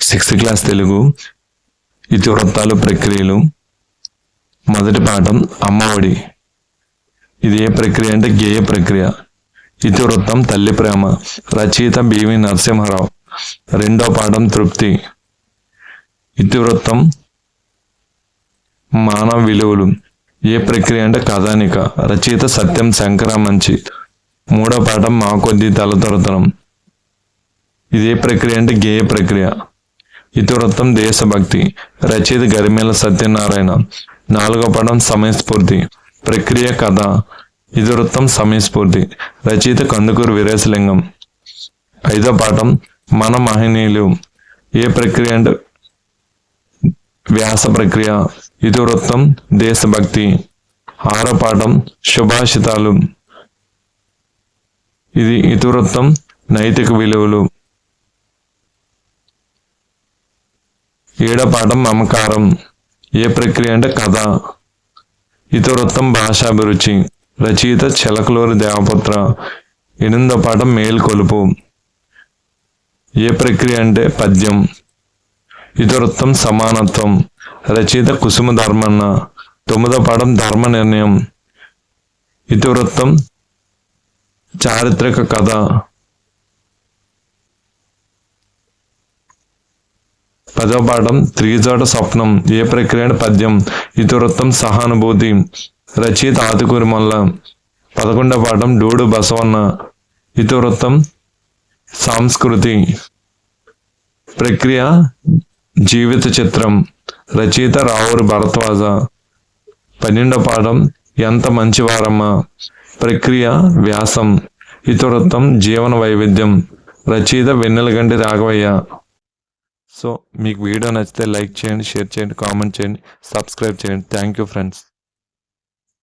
6th class Telugu ఇతివృత్తాలు ప్రక్రియలు. మొదటి పాఠం అమ్మఒడి. ఇది ఏ ప్రక్రియ అంటే గేయ ప్రక్రియ. ఇతివృత్తం తల్లి ప్రేమ. రచయిత బివి నరసింహారావు. రెండో పాఠం తృప్తి. ఇతివృత్తం మానవ విలువలు. ఏ ప్రక్రియ అంటే కథానిక. రచయిత సత్యం శంకరమంచి. మూడో పాఠం మా కొద్ది తలతరతనం. ఇది ఏ ప్రక్రియ అంటే గేయ ప్రక్రియ. ఇతివృత్తం దేశభక్తి. రచయిత గరిమెల సత్యనారాయణ. నాలుగో పాఠం సమయస్ఫూర్తి. ప్రక్రియ కథ. ఇతివృత్తం సమయస్ఫూర్తి. రచయిత కందుకూరి వీరేశలింగం. ఐదో పాఠం మన మహనీయులు. ఏ ప్రక్రియ అంటే వ్యాస ప్రక్రియ. ఇతివృత్తం దేశభక్తి. ఆరో పాఠం సుభాషితాలు. ఇది ఇతివృత్తం నైతిక విలువలు. ఏడో పాఠం మమకారం. ఏ ప్రక్రియ అంటే కథ. ఇతివృత్తం భాషాభిరుచి. రచయిత చిలకలూరి దేవపుత్ర. ఎనిమిదో పాఠం మేల్కొలుపు. ఏ ప్రక్రియ అంటే పద్యం. ఇతివృత్తం సమానత్వం. రచయిత కుసుమ ధర్మన్న. తొమ్మిదో పాఠం ధర్మ నిర్ణయం. ఇతివృత్తం చారిత్రక కథ. పదో పాఠం త్రిజోట స్వప్నం. ఏ ప్రక్రియ అంటే పద్యం. ఇతివృత్తం సహానుభూతి. రచయిత ఆతుకూరి మల్ల. 11వ పాఠం డూడు బసవన్న. ఇతివృత్తం సంస్కృతి. ప్రక్రియ జీవిత చిత్రం. రచయిత రావూరి భరద్వాజ. 12వ పాఠం ఎంత మంచివారమ్మ. ప్రక్రియ వ్యాసం. ఇతివృత్తం జీవన వైవిధ్యం. రచయిత వెన్నెలగంటి రాఘవయ్య. సో మీకు వీడియో నచ్చితే లైక్ చేయండి, షేర్ చేయండి, కామెంట్ చేయండి, సబ్స్క్రైబ్ చేయండి. Thank you friends.